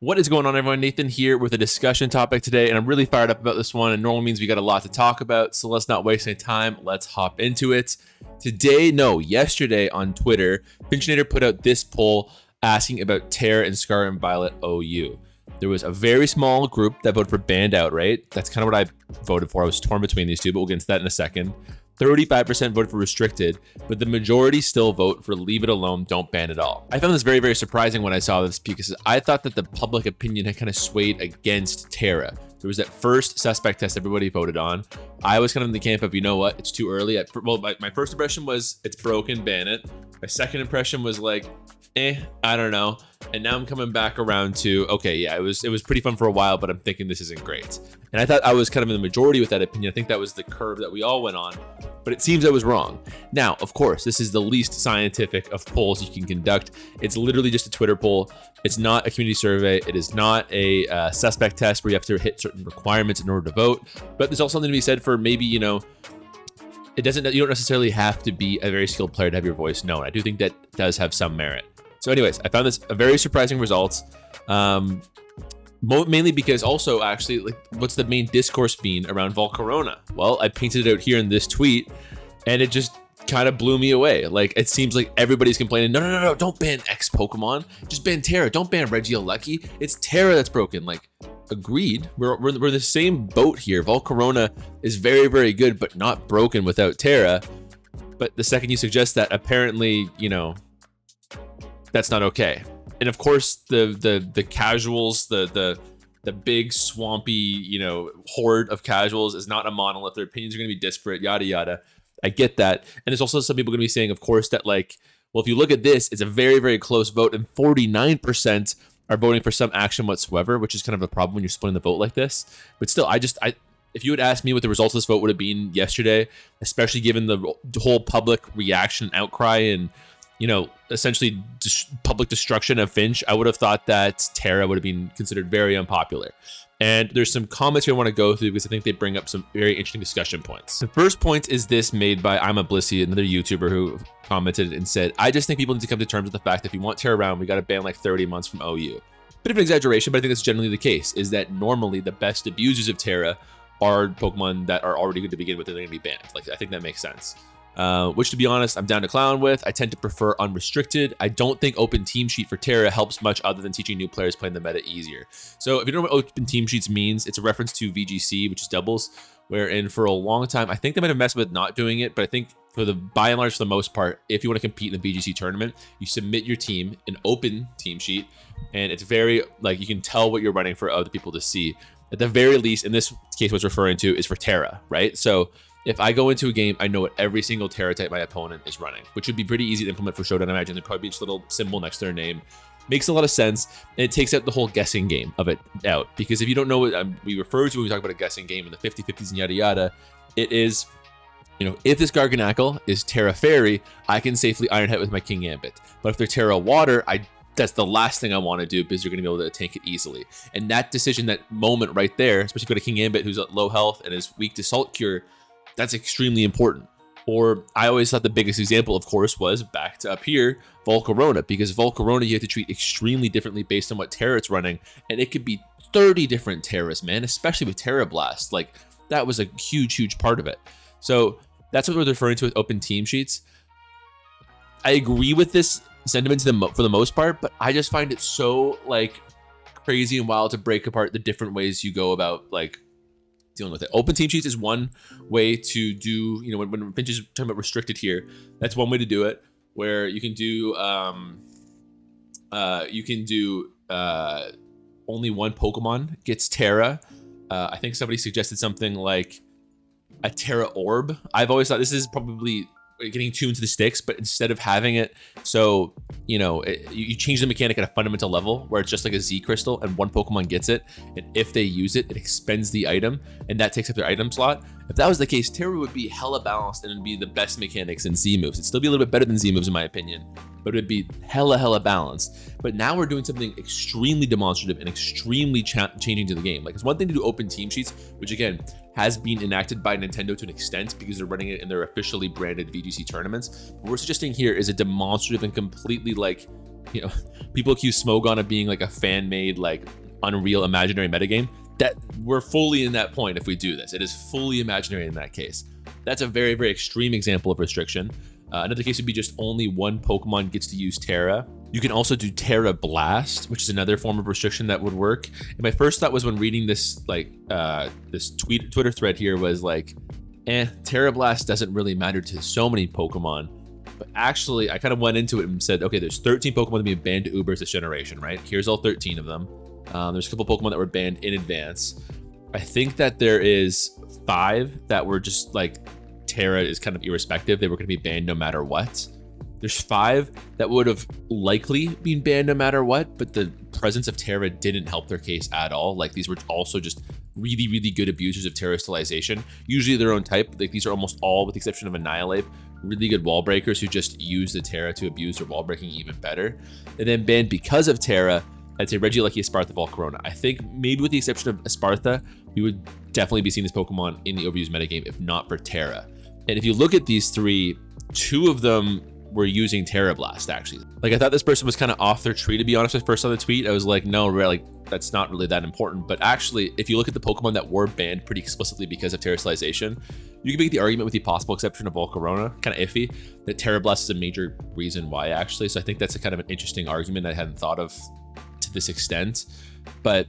What is going on, everyone? Nathan here with a discussion topic today, and I'm really fired up about this one. And normally means we got a lot to talk about, so let's not waste any time. Let's hop into it. Yesterday on Twitter, Finchinator put out this poll asking about Tera and Scarlet and Violet OU. There was a very small group that voted for banned outright. That's kind of what I voted for. I was torn between these two, but we'll get into that in a second. 35% voted for restricted, but the majority still vote for leave it alone, don't ban at all. I found this very, very surprising when I saw this because I thought that the public opinion had kind of swayed against Tera. There was that first suspect test everybody voted on. I was kind of in the camp of, you know what, it's too early. My first impression was it's broken, ban it. My second impression was like, I don't know. And now I'm coming back around to, okay, yeah, it was pretty fun for a while, but I'm thinking this isn't great. And I thought I was kind of in the majority with that opinion. I think that was the curve that we all went on, but it seems I was wrong. Now, of course, this is the least scientific of polls you can conduct. It's literally just a Twitter poll. It's not a community survey. It is not a suspect test where you have to hit certain requirements in order to vote. But there's also something to be said for maybe, you don't necessarily have to be a very skilled player to have your voice known. I do think that does have some merit. So anyways, I found this a very surprising result, mainly because also actually, like, what's the main discourse being around Volcarona? Well, I painted it out here in this tweet, and it just kind of blew me away. Like, it seems like everybody's complaining, no, don't ban X Pokemon, just ban Tera, don't ban Regieleki. It's Tera that's broken. Like, agreed. We're in the same boat here. Volcarona is very, very good, but not broken without Tera. But the second you suggest that, apparently, that's not okay. And of course, the casuals, the big swampy, horde of casuals is not a monolith. Their opinions are going to be disparate, yada yada. I get that. And there's also some people going to be saying, of course, that like, well, if you look at this, it's a very, very close vote, and 49% are voting for some action whatsoever, which is kind of a problem when you're splitting the vote like this. But still, if you had asked me what the results of this vote would have been yesterday, especially given the whole public reaction, outcry, and essentially public destruction of Finch, I would have thought that Tera would have been considered very unpopular. And there's some comments here I want to go through because I think they bring up some very interesting discussion points. The first point is this, made by I'm a Blissey, another YouTuber who commented and said, I just think people need to come to terms with the fact that if you want Tera around, we got to ban like 30 months from OU. Bit of an exaggeration, but I think that's generally the case, is that normally the best abusers of Tera are Pokemon that are already good to begin with and they're going to be banned. Like, I think that makes sense. Which, to be honest, I'm down to clown with. I tend to prefer unrestricted. I don't think open team sheet for Tera helps much other than teaching new players playing the meta easier. So if you don't know what open team sheets means, it's a reference to VGC, which is doubles, wherein for a long time, I think they might have messed with not doing it, but I think by and large, for the most part, if you want to compete in the VGC tournament, you submit your team, an open team sheet, and it's very, like, you can tell what you're running for other people to see. At the very least, in this case, what's referring to is for Tera, right? So if I go into a game, I know what every single Tera type my opponent is running, which would be pretty easy to implement for Showdown. I imagine there'd probably be just a little symbol next to their name. Makes a lot of sense, and it takes out the whole guessing game of it out. Because if you don't know what we refer to when we talk about a guessing game and the 50-50s and yada yada, it is, if this Garganacl is Tera Fairy, I can safely Iron Head with my King Gambit. But if they're Tera Water, that's the last thing I want to do because you're going to be able to tank it easily. And that decision, that moment right there, especially if you go to King Gambit who's at low health and is weak to Salt Cure, that's extremely important. Or I always thought the biggest example, of course, was back to up here, Volcarona, because Volcarona you have to treat extremely differently based on what Tera it's running, and it could be 30 different Teras, man, especially with Tera Blast. Like, that was a huge part of it. So that's what we're referring to with open team sheets. I agree with this sentiment for the most part, but I just find it so, like, crazy and wild to break apart the different ways you go about, like, dealing with it. Open team sheets is one way to do, when Finch is talking about restricted here, that's one way to do it, where you can do only one Pokemon gets Tera. I think somebody suggested something like a Tera Orb. I've always thought this is probably getting tuned to the sticks, but instead of having it so you change the mechanic at a fundamental level where it's just like a Z crystal and one Pokemon gets it, and if they use it, it expends the item and that takes up their item slot. If that was the case, Tera would be hella balanced and it'd be the best mechanics in Z moves. It'd still be a little bit better than Z moves in my opinion, but it'd be hella balanced. But now we're doing something extremely demonstrative and extremely changing to the game. Like, it's one thing to do open team sheets, which again has been enacted by Nintendo to an extent because they're running it in their officially branded VGC tournaments. What we're suggesting here is a demonstrative and completely, like, you know, people accuse Smogon of being like a fan-made, like unreal imaginary metagame. That we're fully in that point if we do this. It is fully imaginary in that case. That's a very, very extreme example of restriction. Another case would be just only one Pokemon gets to use Tera. You can also do Tera Blast, which is another form of restriction that would work. And my first thought was when reading this, like this Twitter thread here was like, Tera Blast doesn't really matter to so many Pokemon. But actually, I kind of went into it and said, okay, there's 13 Pokemon that being banned to Ubers this generation, right? Here's all 13 of them. There's a couple Pokemon that were banned in advance. I think that there is 5 that were just like Tera is kind of irrespective. They were going to be banned no matter what. There's 5 that would have likely been banned no matter what, but the presence of Tera didn't help their case at all. Like these were also just really, really good abusers of Terastallization. Usually their own type. Like these are almost all, with the exception of Annihilate, really good wall breakers who just use the Tera to abuse their wall breaking even better. And then banned because of Tera, I'd say Regieleki, Espartha, Volcarona. I think maybe with the exception of Espartha, we would definitely be seeing this Pokemon in the overused metagame if not for Tera. And if you look at these 3, 2 of them were using Tera Blast actually. Like I thought this person was kind of off their tree, to be honest. When I first saw the tweet, I was like, no, really, that's not really that important. But actually, if you look at the Pokemon that were banned pretty explicitly because of Terastallization, you can make the argument with the possible exception of Volcarona, kind of iffy, that Tera Blast is a major reason why actually. So I think that's a kind of an interesting argument I hadn't thought of to this extent. But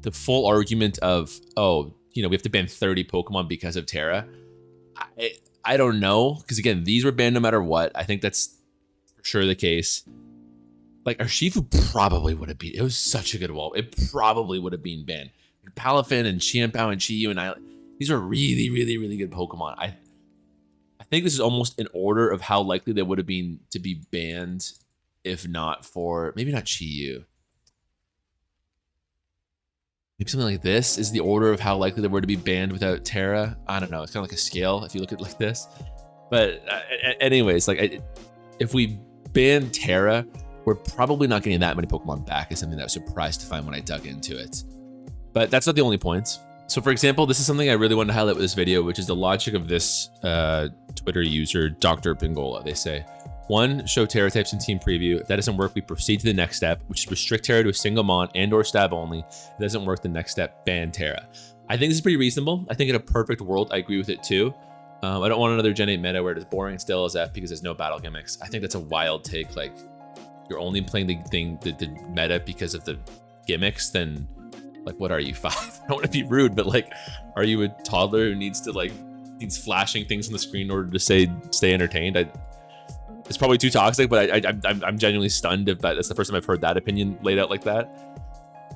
the full argument of, oh, you know, we have to ban 30 Pokemon because of Tera, I don't know, because again, these were banned no matter what. I think that's for sure the case. Like Urshifu probably would have been. It was such a good wall. It probably would have been banned. Palafin and Xianpao and Chi-Yu and these are really, really, really good Pokemon. I think this is almost in order of how likely they would have been to be banned, if not for maybe not Chi-Yu. Maybe something like this is the order of how likely they were to be banned without Tera. I don't know. It's kind of like a scale if you look at it like this. But anyways, like if we ban Tera, we're probably not getting that many Pokemon back. Is something that I was surprised to find when I dug into it. But that's not the only point. So for example, this is something I really wanted to highlight with this video, which is the logic of this Twitter user, Dr. Pingola. They say, 1, show Tera types in team preview. If that doesn't work, we proceed to the next step, which is restrict Tera to a single mon and or stab only. If it doesn't work, the next step, ban Tera. I think this is pretty reasonable. I think in a perfect world, I agree with it too. I don't want another Gen 8 meta where it is boring and still as F because there's no battle gimmicks. I think that's a wild take. Like, you're only playing the meta because of the gimmicks, then like, what are you, 5? I don't want to be rude, but like, are you a toddler who needs flashing things on the screen in order to stay entertained? It's probably too toxic, but I'm genuinely stunned if that's the first time I've heard that opinion laid out like that.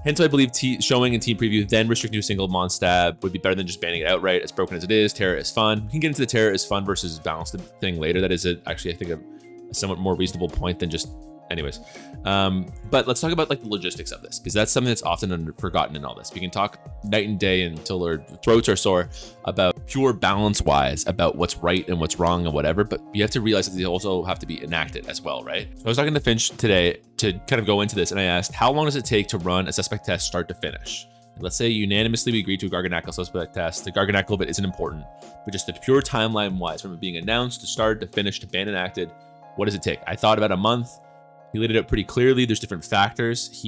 Hence, I believe showing in team preview, then restricting to a single mon stab would be better than just banning it outright. As broken as it is, Tera is fun. We can get into the Tera is fun versus balanced thing later. That is actually, I think, a somewhat more reasonable point than just. Anyways, but let's talk about like the logistics of this, because that's something that's often forgotten in all this. We can talk night and day until our throats are sore about pure balance wise about what's right and what's wrong and whatever, but you have to realize that they also have to be enacted as well, right? So I was talking to Finch today to kind of go into this, and I asked, how long does it take to run a suspect test start to finish? Let's say unanimously we agree to a Garganacl suspect test. The Garganacl bit isn't important, but just the pure timeline wise, from it being announced to start to finish to ban enacted, what does it take? I thought about a month. He laid it out pretty clearly. There's different factors.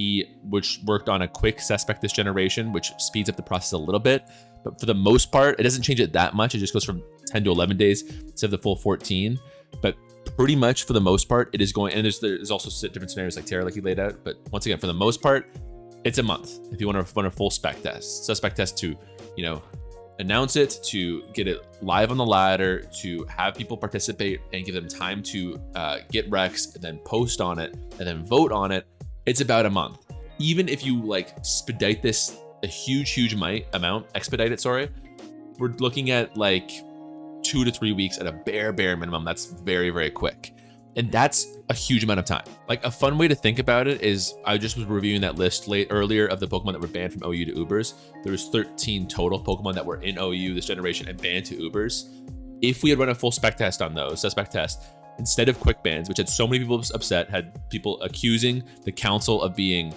Which worked on a quick suspect this generation, which speeds up the process a little bit. But for the most part, it doesn't change it that much. It just goes from 10 to 11 days instead of the full 14. But pretty much for the most part, it is going, and there's also different scenarios like Tera, like he laid out. But once again, for the most part, it's a month. If you want to run a full suspect test to, announce it, to get it live on the ladder, to have people participate and give them time to get recs and then post on it and then vote on it, it's about a month. Even if you expedite this a huge amount, we're looking at like 2 to 3 weeks at a bare minimum. That's very, very quick. And that's a huge amount of time. Like, a fun way to think about it is, I just was reviewing that list earlier of the Pokemon that were banned from OU to Ubers. There was 13 total Pokemon that were in OU this generation and banned to Ubers. If we had run a full spec test on those, suspect test, instead of quick bans, which had so many people upset, had people accusing the council of being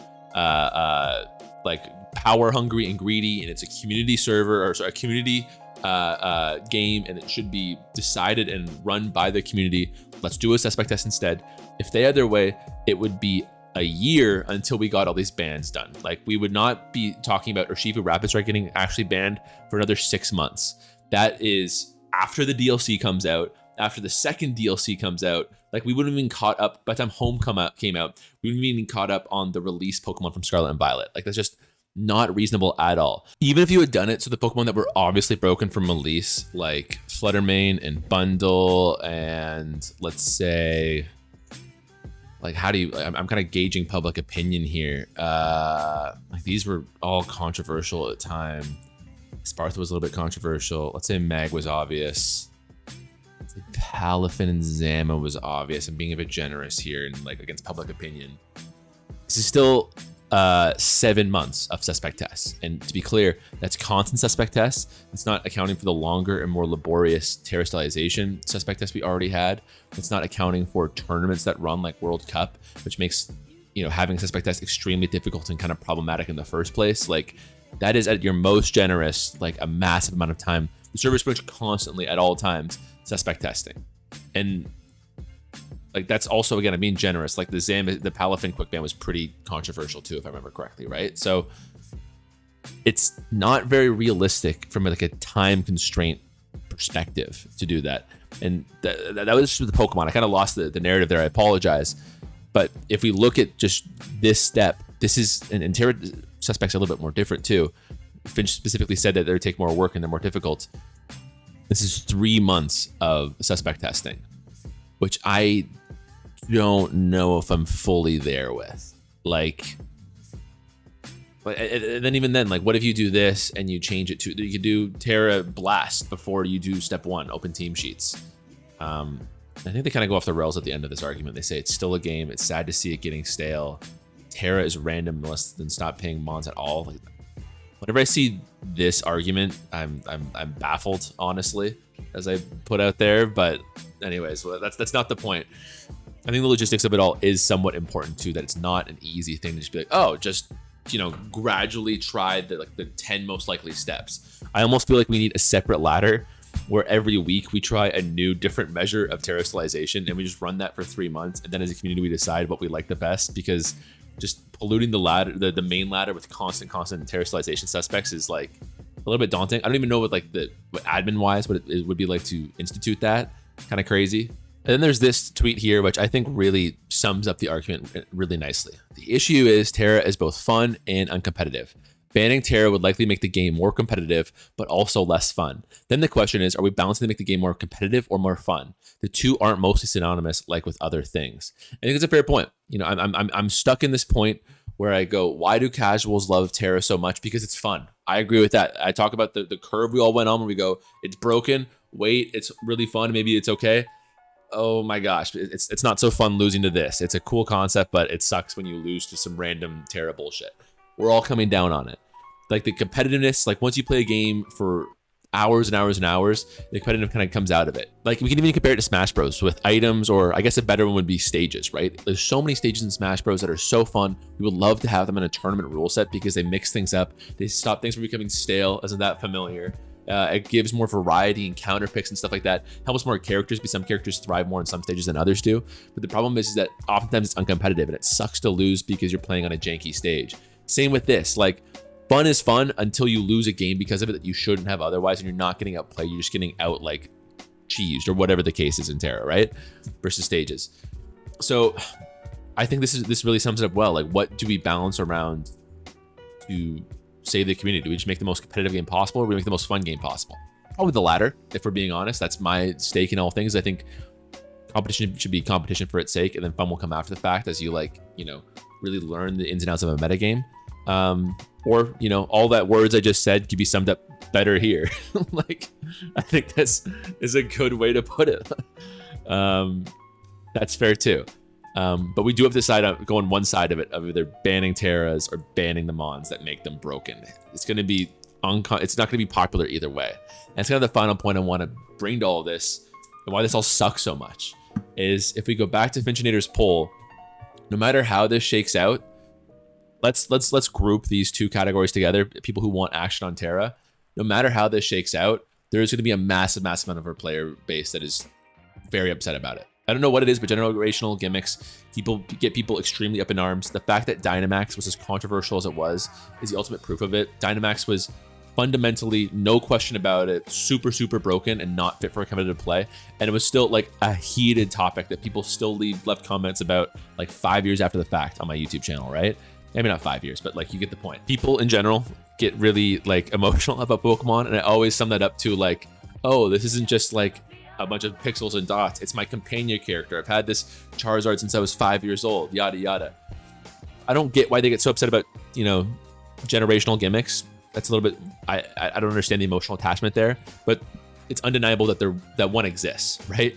like power hungry and greedy, and it's a community server, or sorry, a community game, and it should be decided and run by the community. Let's do a suspect test instead. If they had their way, it would be a year until we got all these bans done. Like, we would not be talking about Urshifu Rapid Strike getting actually banned for another 6 months. That is after the DLC comes out, after the second DLC comes out. Like, we wouldn't have been caught up by the time Home came out. We wouldn't even caught up on the release Pokemon from Scarlet and Violet. Like, that's just not reasonable at all. Even if you had done it so the Pokemon that were obviously broken from release, like Fluttermane and Bundle, and let's say, like, how do you, I'm kind of gauging public opinion here. Like, these were all controversial at the time. Sparth was a little bit controversial. Let's say Mag was obvious. Let's say Palafin and Zama was obvious. I'm being a bit generous here and like against public opinion. This is still 7 months of suspect tests. And to be clear, that's constant suspect tests. It's not accounting for the longer and more laborious terastallization suspect tests we already had. It's not accounting for tournaments that run like World Cup, which makes, you know, having suspect tests extremely difficult and kind of problematic in the first place. Like, that is at your most generous, like a massive amount of time. The server's pretty much constantly at all times suspect testing. And like, that's also, again, I'm being generous. Like, the Palafin quick ban was pretty controversial too, if I remember correctly, right? So it's not very realistic from like a time constraint perspective to do that. And that was just with the Pokemon. I kind of lost the narrative there. I apologize. But if we look at just this step, this is, and Tera suspects are a little bit more different too. Finch specifically said that they would take more work and they're more difficult. This is 3 months of suspect testing, which I don't know if I'm fully there with. Like, and then even then, like, what if you do this and you change it to, you could do Tera Blast before you do step 1, open team sheets. I think they kind of go off the rails at the end of this argument. They say it's still a game. It's sad to see it getting stale. Tera is random less than stop paying mons at all. Like, whenever I see this argument, I'm baffled, honestly, as I put out there. But anyways, well, that's not the point. I think the logistics of it all is somewhat important too, that it's not an easy thing to just be like, oh, just, you know, gradually try the 10 most likely steps. I almost feel like we need a separate ladder where every week we try a new different measure of terastallization and we just run that for 3 months, and then as a community we decide what we like the best, because just polluting the ladder, the main ladder with constant terastallization suspects is like a little bit daunting. I don't even know what what admin wise what it would be like to institute that. Kind of crazy. And then there's this tweet here, which I think really sums up the argument really nicely. The issue is Tera is both fun and uncompetitive. Banning Tera would likely make the game more competitive, but also less fun. Then the question is, are we balancing to make the game more competitive or more fun? The two aren't mostly synonymous like with other things. I think it's a fair point. You know, I'm stuck in this point where I go, why do casuals love Tera so much? Because it's fun. I agree with that. I talk about the curve we all went on where we go, it's broken, wait, it's really fun, maybe it's okay. Oh my gosh, it's not so fun losing to this. It's a cool concept, but it sucks when you lose to some random Tera bullshit. We're all coming down on it. Like, the competitiveness, like, once you play a game for hours and hours and hours, the competitive kind of comes out of it. Like, we can even compare it to Smash Bros with items, or I guess a better one would be stages, right? There's so many stages in Smash Bros that are so fun. We would love to have them in a tournament rule set because they mix things up. They stop things from becoming stale. Isn't that familiar? It gives more variety and counter picks and stuff like that. Helps more characters, because some characters thrive more in some stages than others do. But the problem is that oftentimes it's uncompetitive and it sucks to lose because you're playing on a janky stage. Same with this. Like, fun is fun until you lose a game because of it that you shouldn't have otherwise, and you're not getting outplayed. You're just getting out, like, cheesed or whatever the case is in Tera, right? Versus stages. So I think this really sums it up well. Like, what do we balance around to save the community? Do we just make the most competitive game possible, or do we make the most fun game possible? Probably the latter, if we're being honest. That's my stake in all things. I think competition should be competition for its sake, and then fun will come after the fact as you, like, you know, really learn the ins and outs of a metagame. Or, you know, all that words I just said could be summed up better here. Like, I think this is a good way to put it. That's fair too. But we do have to decide on going one side of it, of either banning Teras or banning the mons that make them broken. It's going to be it's not going to be popular either way. And it's kind of the final point I want to bring to all this, and why this all sucks so much, is if we go back to Finchinator's poll, no matter how this shakes out, let's group these two categories together. People who want action on Tera, no matter how this shakes out, there's going to be a massive amount of our player base that is very upset about it. I don't know what it is, but generational gimmicks, get people extremely up in arms. The fact that Dynamax was as controversial as it was is the ultimate proof of it. Dynamax was fundamentally, no question about it, super, super broken and not fit for competitive play. And it was still like a heated topic that people still left comments about like 5 years after the fact on my YouTube channel, right? Maybe not 5 years, but like you get the point. People in general get really like emotional about Pokemon, and I always sum that up to like, oh, this isn't just like a bunch of pixels and dots. It's my companion character. I've had this Charizard since I was 5 years old, yada, yada. I don't get why they get so upset about, you know, generational gimmicks. That's a little bit, I don't understand the emotional attachment there, but it's undeniable that one exists, right?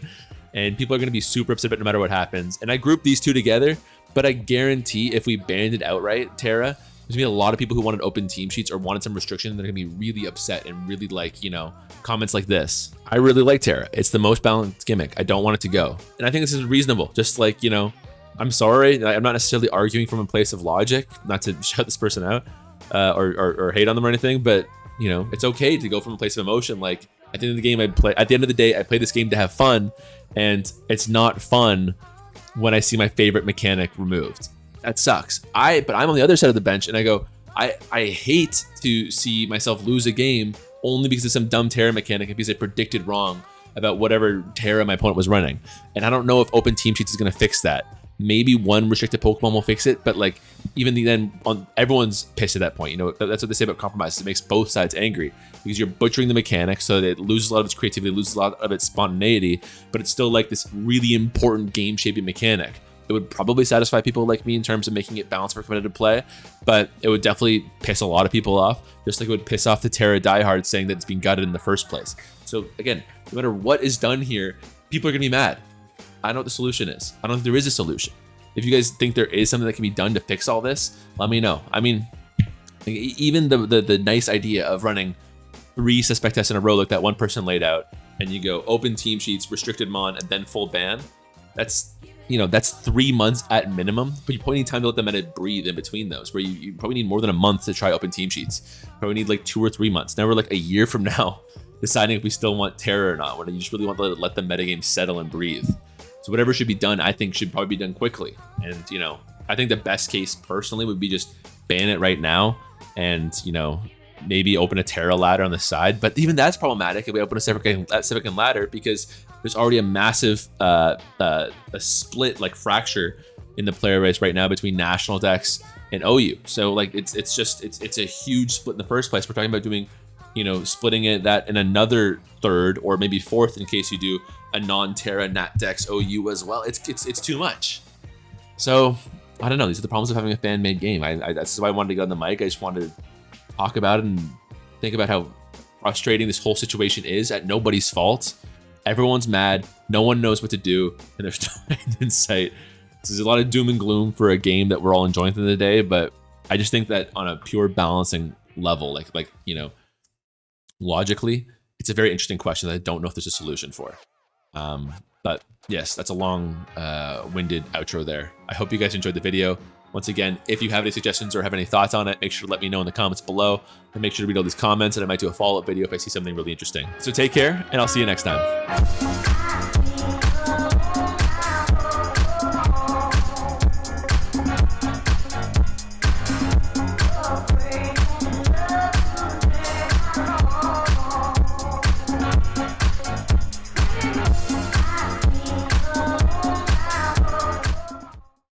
And people are going to be super upset about it no matter what happens. And I grouped these two together, but I guarantee if we banned it outright, Tera, there's gonna be a lot of people who wanted open team sheets or wanted some restriction that are gonna be really upset and really like, you know, comments like this. I really like Tera. It's the most balanced gimmick. I don't want it to go. And I think this is reasonable. Just like, you know, I'm sorry. I'm not necessarily arguing from a place of logic, not to shut this person out or hate on them or anything, but you know, it's okay to go from a place of emotion. Like at the end of the game, at the end of the day, I play this game to have fun, and it's not fun when I see my favorite mechanic removed. That sucks. But I'm on the other side of the bench and I go, I hate to see myself lose a game only because of some dumb Tera mechanic and because I predicted wrong about whatever Tera my opponent was running. And I don't know if open team sheets is going to fix that. Maybe one restricted Pokemon will fix it, but like even then, everyone's pissed at that point. You know, that's what they say about compromises. It makes both sides angry because you're butchering the mechanics, so that it loses a lot of its creativity, loses a lot of its spontaneity, but it's still like this really important game-shaping mechanic. It would probably satisfy people like me in terms of making it balanced for competitive play, but it would definitely piss a lot of people off, just like it would piss off the Tera diehards saying that it's being gutted in the first place. So again, no matter what is done here, people are gonna be mad. I don't know what the solution is. I don't think there is a solution. If you guys think there is something that can be done to fix all this, let me know. I mean, even the nice idea of running 3 suspect tests in a row like that one person laid out, and you go open team sheets, restricted mon, and then full ban, that's, you know, that's 3 months at minimum, but you probably need time to let the meta breathe in between those, where you probably need more than a month to try open team sheets. Probably need like 2 or 3 months. Now we're like a year from now deciding if we still want Tera or not, when you just really want to let the metagame settle and breathe. So whatever should be done, I think should probably be done quickly. And, you know, I think the best case personally would be just ban it right now and, you know, maybe open a Tera ladder on the side. But even that's problematic if we open a Civic ladder, because there's already a massive a split, like fracture in the player race right now between national decks and OU. So like it's a huge split in the first place. We're talking about doing, you know, splitting that in another third or maybe fourth in case you do a non-Tera Nat Dex OU as well. It's too much. So I don't know. These are the problems of having a fan-made game. That's why I wanted to get on the mic. I just wanted to talk about it and think about how frustrating this whole situation is at nobody's fault. Everyone's mad. No one knows what to do, and there's no end in sight. There's a lot of doom and gloom for a game that we're all enjoying at the end of the day, but I just think that on a pure balancing level, like you know, logically, it's a very interesting question that I don't know if there's a solution for. But yes, that's a long winded outro there. I hope you guys enjoyed the video. Once again, if you have any suggestions or have any thoughts on it, make sure to let me know in the comments below, and make sure to read all these comments, and I might do a follow-up video if I see something really interesting. So take care, and I'll see you next time.